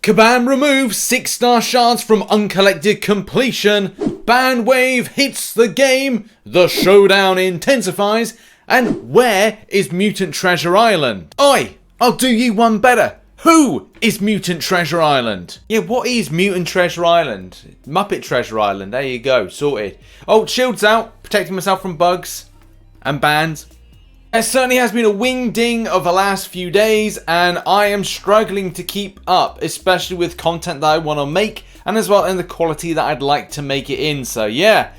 Kabam removes 6-star shards from uncollected completion. Ban wave hits the game. The showdown intensifies. And where is Mutant Treasure Island? Oi! I'll do you one better. Who is Mutant Treasure Island? Yeah, what is Mutant Treasure Island? Muppet Treasure Island. There you go. Sorted. Oh, shield's out. Protecting myself from bugs and bans. It certainly has been a wing-ding of the last few days, and I am struggling to keep up, especially with content that I want to make, and as well in the quality that I'd like to make it in. So yeah,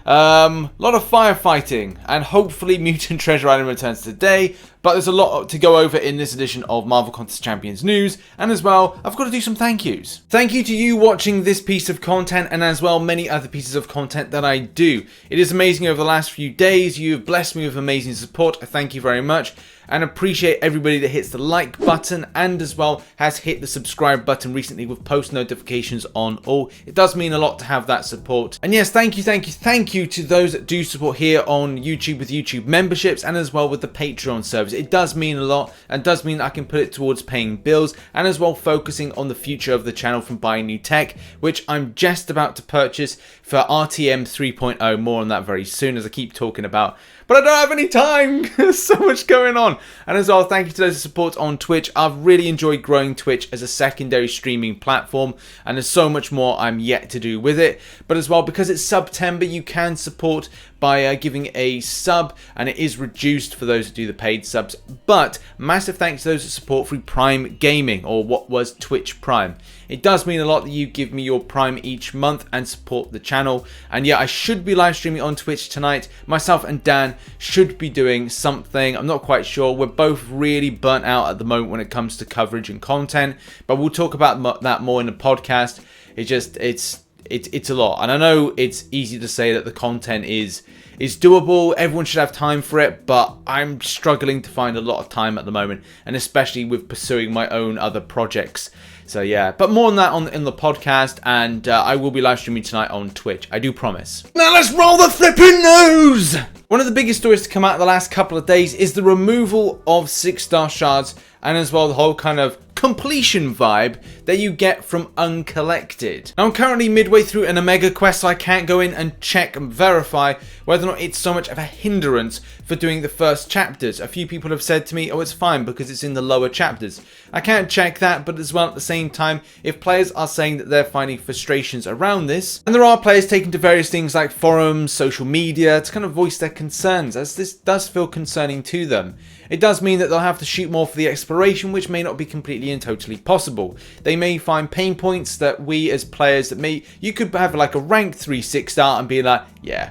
a lot of firefighting, and hopefully Mutant Treasure Island returns today. But there's a lot to go over in this edition of Marvel Contest Champions news, and as well, I've got to do some thank yous. Thank you to you watching this piece of content, and as well many other pieces of content that I do. It is amazing over the last few days. You have blessed me with amazing support. I thank you very much, and appreciate everybody that hits the like button, and as well has hit the subscribe button recently with post notifications on all. It does mean a lot to have that support. And yes, thank you to those that do support here on YouTube with YouTube memberships, and as well with the Patreon service. It does mean a lot, and does mean I can put it towards paying bills, and as well focusing on the future of the channel from buying new tech, which I'm just about to purchase for RTM 3.0. More on that very soon, as I keep talking about. But I don't have any time. There's so much going on. And as well, thank you to those who support on Twitch. I've really enjoyed growing Twitch as a secondary streaming platform, and there's so much more I'm yet to do with it. But as well, because it's September, you can support by giving a sub, and it is reduced for those that do the paid subs. But massive thanks to those that support through Prime Gaming, or what was Twitch Prime. It does mean a lot that you give me your Prime each month and support the channel. And yeah, I should be live streaming on Twitch tonight. Myself and Dan should be doing something. I'm not quite sure. We're both really burnt out at the moment when it comes to coverage and content, but we'll talk about that more in the podcast. It's a lot, and I know it's easy to say that the content is doable, everyone should have time for it, but I'm struggling to find a lot of time at the moment, and especially with pursuing my own other projects. So yeah, but more on that in the podcast, and I will be live streaming tonight on Twitch, I do promise. Now let's roll the flipping news! One of the biggest stories to come out the last couple of days is the removal of 6-star shards, and as well the whole kind of completion vibe that you get from uncollected. Now I'm currently midway through an Omega quest, so I can't go in and check and verify whether or not it's so much of a hindrance for doing the first chapters. A few people have said to me, oh, it's fine because it's in the lower chapters. I can't check that, but as well at the same time, if players are saying that they're finding frustrations around this, and there are players taking to various things like forums, social media to kind of voice their concerns, as this does feel concerning to them. It does mean that they'll have to shoot more for the exploration, which may not be completely and totally possible. They may find pain points that we as players that you could have like a rank 3 6-star and be like, yeah,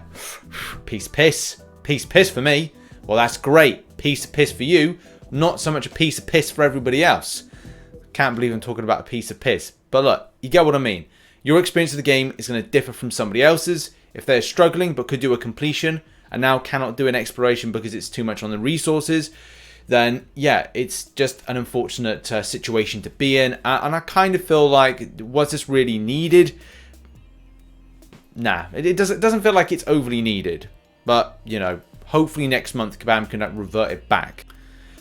piece of piss for me. Well, that's great, piece of piss for you, not so much a piece of piss for everybody else. Can't believe I'm talking about a piece of piss, but look, you get what I mean. Your experience of the game is going to differ from somebody else's. If they're struggling but could do a completion and now cannot do an exploration because it's too much on the resources, then yeah, it's just an unfortunate situation to be in. And I kind of feel like, was this really needed? Nah, it doesn't feel like it's overly needed. But, you know, hopefully next month Kabam can revert it back.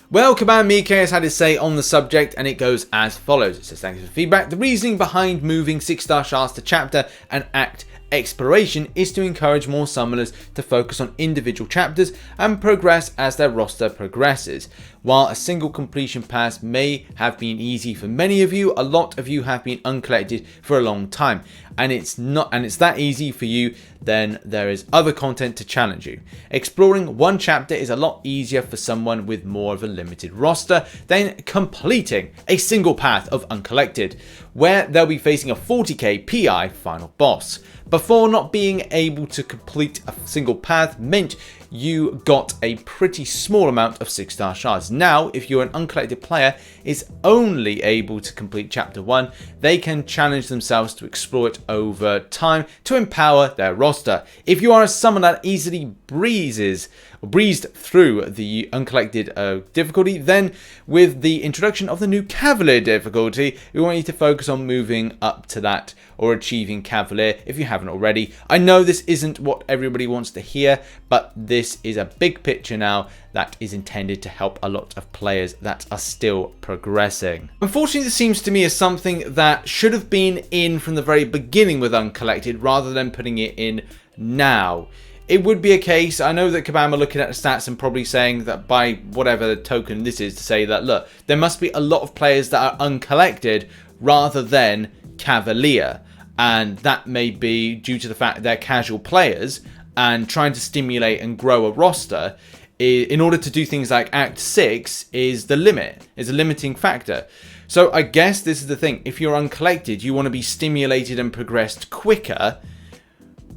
Well, Kabam Mike has had his say on the subject, and it goes as follows. It says, thanks for the feedback. The reasoning behind moving 6-star shards to chapter and act exploration is to encourage more summoners to focus on individual chapters and progress as their roster progresses. While a single completion pass may have been easy for many of you, a lot of you have been uncollected for a long time, and it's that easy for you, then there is other content to challenge you. Exploring one chapter is a lot easier for someone with more of a limited roster than completing a single path of uncollected, where they'll be facing a 40k PI final boss. Before, not being able to complete a single path meant you got a pretty small amount of 6-star shards. Now, if you're an uncollected player is only able to complete chapter 1, they can challenge themselves to explore it over time to empower their roster. If you are someone that easily breezes breezed through the uncollected difficulty. Then with the introduction of the new Cavalier difficulty, we want you to focus on moving up to that or achieving Cavalier if you haven't already. I know this isn't what everybody wants to hear, but this is a big picture now that is intended to help a lot of players that are still progressing. Unfortunately, this seems to me as something that should have been in from the very beginning with uncollected rather than putting it in now. It would be a case, I know that Kabam are looking at the stats and probably saying that by whatever token this is to say that, look, there must be a lot of players that are uncollected rather than Cavalier. And that may be due to the fact they're casual players and trying to stimulate and grow a roster in order to do things like Act 6 is the limit, is a limiting factor. So I guess this is the thing. If you're uncollected, you want to be stimulated and progressed quicker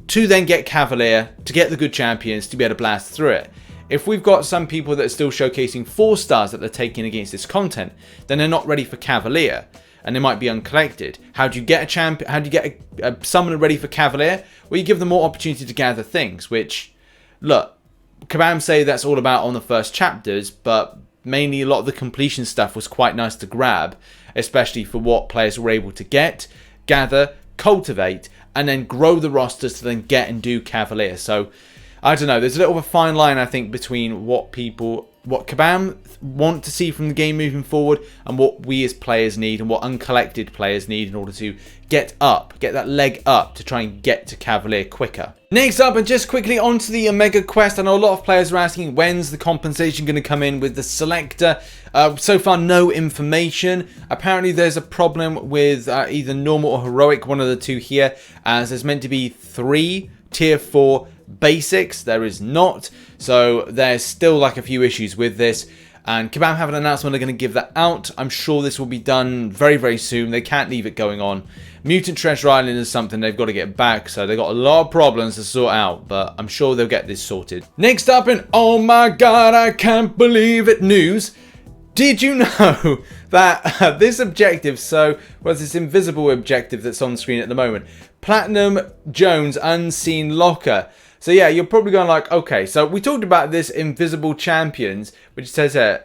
to then get Cavalier, to get the good champions, to be able to blast through it. If we've got some people that are still showcasing 4 stars that they're taking against this content, then they're not ready for Cavalier. And they might be uncollected. How do you get a champion? How do you get a summoner ready for Cavalier? Well, you give them more opportunity to gather things, which, look, Kabam say that's all about on the first chapters, but mainly a lot of the completion stuff was quite nice to grab, especially for what players were able to get, gather, cultivate, and then grow the rosters to then get and do Cavalier. So, I don't know, there's a little of a fine line, I think, between what Kabam want to see from the game moving forward and what we as players need and what uncollected players need in order to get that leg up to try and get to Cavalier quicker. Next up, and just quickly onto the Omega quest. I know a lot of players are asking when's the compensation going to come in with the Selector. So far, no information. Apparently, there's a problem with either normal or heroic, one of the two here, as there's meant to be 3 tier 4 basics. There is not, so there's still like a few issues with this, and Kabam have an announcement they're going to give that out. I'm sure this will be done very, very soon. They can't leave it going on. Mutant Treasure Island is something they've got to get back, so they've got a lot of problems to sort out, but I'm sure they'll get this sorted. Next up, in oh my god, I can't believe it news, did you know that this objective, this invisible objective that's on screen at the moment, Platinum Jones Unseen Locker. So yeah, you're probably going like, okay, so we talked about this invisible champions, which says here,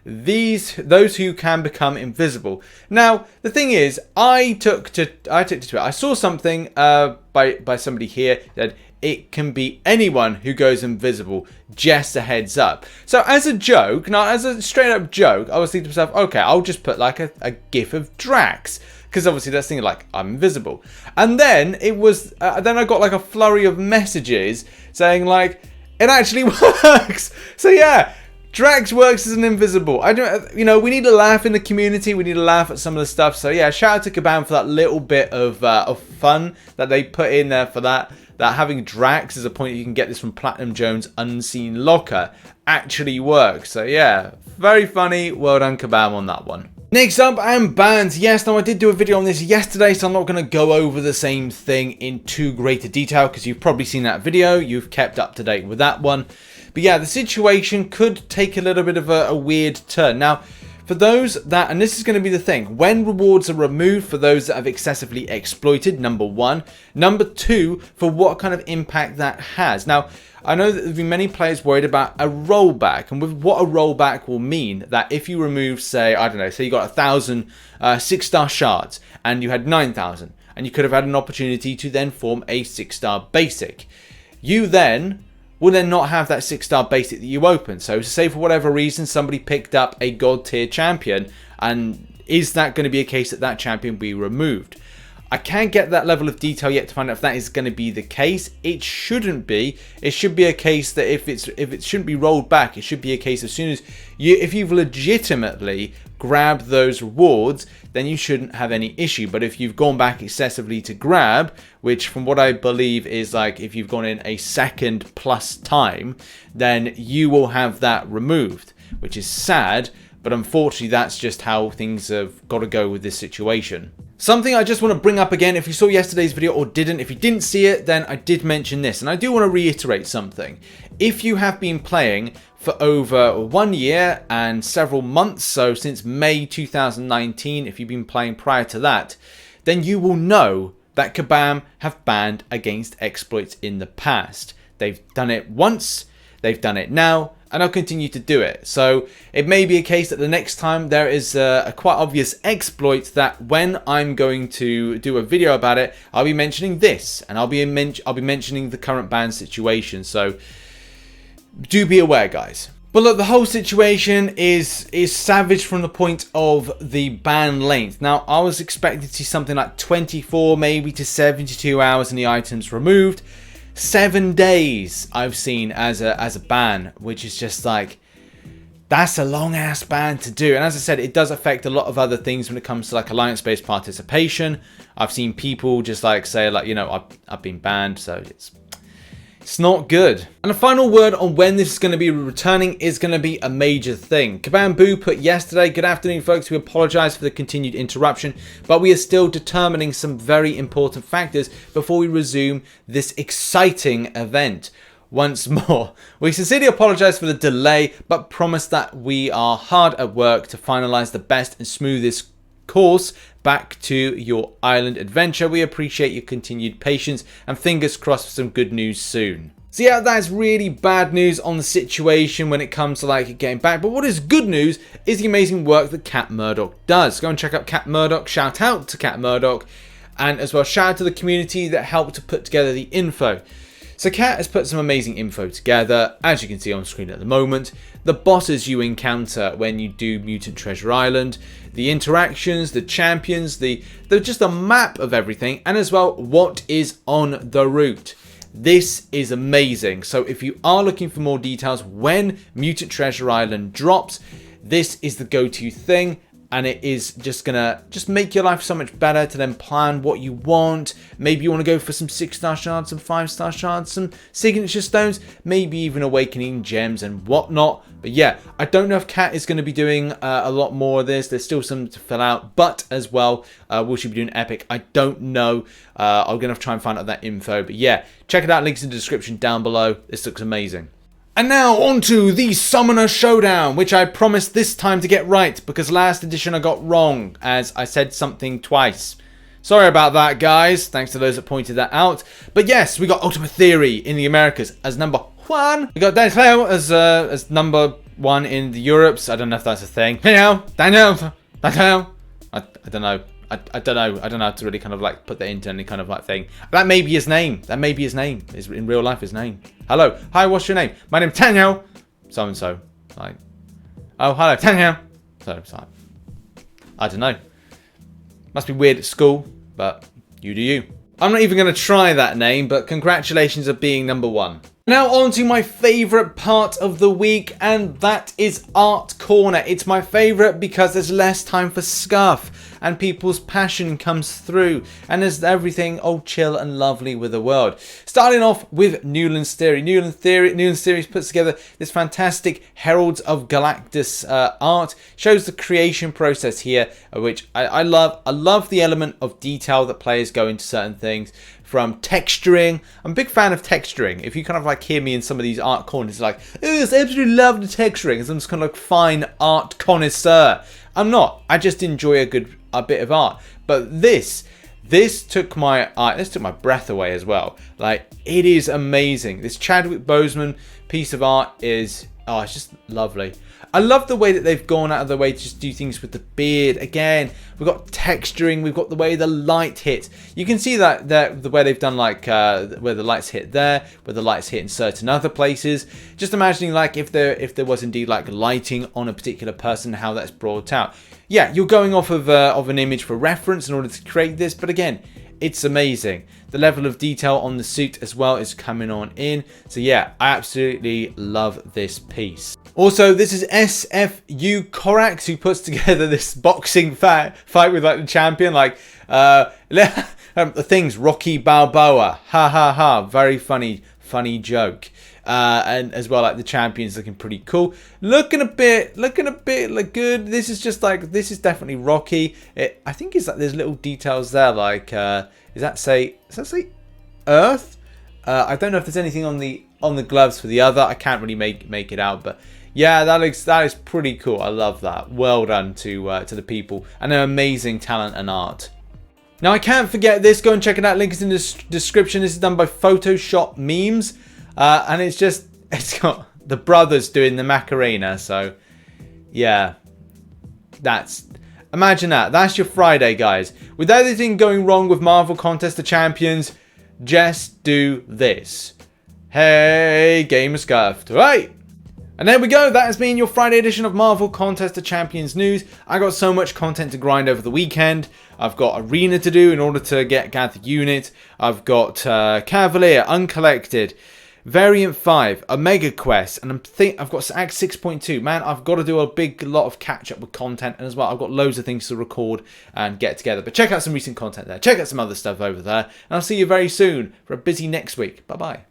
those who can become invisible. Now, the thing is, I took to Twitter. I saw something by somebody here that it can be anyone who goes invisible, just a heads up. So as a joke, now as a straight up joke, I was thinking to myself, okay, I'll just put like a gif of Drax, because obviously that's thinking like I'm invisible. And then it was then I got like a flurry of messages saying like it actually works. So yeah, Drax works as an invisible. I don't, we need to laugh in the community. We need to laugh at some of the stuff. So yeah, shout out to Kabam for that little bit of fun that they put in there for that. That having Drax as a point you can get this from Platinum Jones Unseen Locker actually works. So yeah, very funny. Well done, Kabam, on that one. Next up, and bans. Yes, now I did do a video on this yesterday, so I'm not going to go over the same thing in too greater detail because you've probably seen that video. You've kept up to date with that one. But yeah, the situation could take a little bit of a weird turn. Now, for those that, and this is going to be the thing, when rewards are removed for those that have excessively exploited, number 1. Number 2, for what kind of impact that has. Now, I know that there have been many players worried about a rollback, and with what a rollback will mean, that if you remove, say, I don't know, say you got 1,000 6-star shards, and you had 9,000, and you could have had an opportunity to then form a 6-star basic. You then will then not have that 6-star basic that you opened. So say for whatever reason somebody picked up a god tier champion, and is that going to be a case that that champion be removed? I can't get that level of detail yet to find out if that is going to be the case. It shouldn't be. It should be a case that if it shouldn't be rolled back, it should be a case as soon as if you've legitimately grabbed those rewards, then you shouldn't have any issue. But if you've gone back excessively to grab, which from what I believe is like if you've gone in a second plus time, then you will have that removed, which is sad. But unfortunately, that's just how things have got to go with this situation. Something I just want to bring up again, if you saw yesterday's video or didn't, if you didn't see it, then I did mention this. And I do want to reiterate something. If you have been playing for over 1 year and several months, so since May 2019, if you've been playing prior to that, then you will know that Kabam have banned against exploits in the past. They've done it once. They've done it now, and I'll continue to do it. So it may be a case that the next time there is a quite obvious exploit that when I'm going to do a video about it, I'll be mentioning this, and I'll be mentioning the current ban situation. So do be aware, guys. But look, the whole situation is savage from the point of the ban length. Now, I was expecting to see something like 24, maybe to 72 hours and the items removed. 7 days I've seen as a ban, which is just like, that's a long ass ban to do. And as I said, it does affect a lot of other things when it comes to like alliance-based participation. I've seen people just like say like, you know, I've been banned, so it's not good. And a final word on when this is going to be returning is going to be a major thing. Kabam Boo put yesterday, good afternoon folks, we apologise for the continued interruption, but we are still determining some very important factors before we resume this exciting event. Once more, we sincerely apologise for the delay, but promise that we are hard at work to finalise the best and smoothest course back to your island adventure. We appreciate your continued patience and fingers crossed for some good news soon. So yeah, that's really bad news on the situation when it comes to like getting back. But what is good news is the amazing work that Cat Murdoch does. Go and check out Cat Murdoch. Shout out to Cat Murdoch, and as well shout out to the community that helped to put together the info. So Cat has put some amazing info together, as you can see on screen at the moment. The bosses you encounter when you do Mutant Treasure Island, the interactions, the champions, just a map of everything, and as well what is on the route. This is amazing. So if you are looking for more details when Mutant Treasure Island drops, this is the go-to thing. And it is just gonna make your life so much better to then plan what you want. Maybe you want to go for some 6-star shards, some 5-star shards, some signature stones, maybe even awakening gems and whatnot. But yeah, I don't know if Cat is going to be doing a lot more of this. There's still some to fill out, but as well, will she be doing epic? I don't know. I'm gonna try and find out that info. But yeah, check it out. Links in the description down below. This looks amazing. And now on to the Summoner Showdown, which I promised this time to get right, because last edition I got wrong, as I said something twice. Sorry about that, guys. Thanks to those that pointed that out. But yes, we got Ultimate Theory in the Americas as number 1. We got Daniel as number 1 in the Europes. I don't know if that's a thing. Daniel. I don't know. I don't know how to really kind of like put that into any kind of like thing. That may be his name. That may be his name. Is in real life his name. Hello. Hi, what's your name? My name's Daniel. So and so. Like, oh, hello, Daniel. So it's like, I don't know. Must be weird at school, but you do you. I'm not even going to try that name, but congratulations on being number 1. Now on to my favourite part of the week, and that is Art Corner. It's my favourite because there's less time for scuff, and people's passion comes through, and there's everything all chill and lovely with the world. Starting off with Newland's Theory. Newland's Theory puts together this fantastic Heralds of Galactus art. Shows the creation process here, which I love. I love the element of detail that players go into certain things. From texturing, I'm a big fan of texturing. If you kind of like hear me in some of these art corners, like, oh, I absolutely love the texturing. I'm just kind of like fine art connoisseur. I'm not. I just enjoy a bit of art. But this took my breath away as well. Like, it is amazing. This Chadwick Boseman piece of art is, oh, it's just lovely. I love the way that they've gone out of their way to just do things with the beard. Again, we've got texturing, we've got the way the light hits. You can see that the way they've done like where the lights hit there, where the lights hit in certain other places. Just imagining like if there was indeed like lighting on a particular person, how that's brought out. Yeah, you're going off of an image for reference in order to create this, but again, it's amazing. The level of detail on the suit as well is coming on in. So yeah, I absolutely love this piece. Also, this is SFU Korax, who puts together this boxing fight with like the champion, like the things Rocky Balboa, ha ha ha, very funny joke, and as well like the champion's looking pretty cool, looking a bit like good. This is just like, this is definitely Rocky. I think it's like there's little details there, like does that say Earth? I don't know if there's anything on the gloves for the other. I can't really make it out, but. Yeah, that is pretty cool. I love that. Well done to the people, and their amazing talent and art. Now I can't forget this. Go and check it out. Link is in the description. This is done by Photoshop Memes, and it's got the brothers doing the Macarena. So, yeah. Imagine that. That's your Friday, guys. With everything going wrong with Marvel Contest of Champions, just do this. Hey, Gamer Scuffed. Right. And there we go. That has been your Friday edition of Marvel Contest of Champions news. I got so much content to grind over the weekend. I've got Arena to do in order to gather unit. I've got Cavalier, Uncollected, Variant 5, Omega Quest, and I've got Act 6.2. Man, I've got to do a big lot of catch up with content, and as well, I've got loads of things to record and get together. But check out some recent content there. Check out some other stuff over there, and I'll see you very soon for a busy next week. Bye-bye.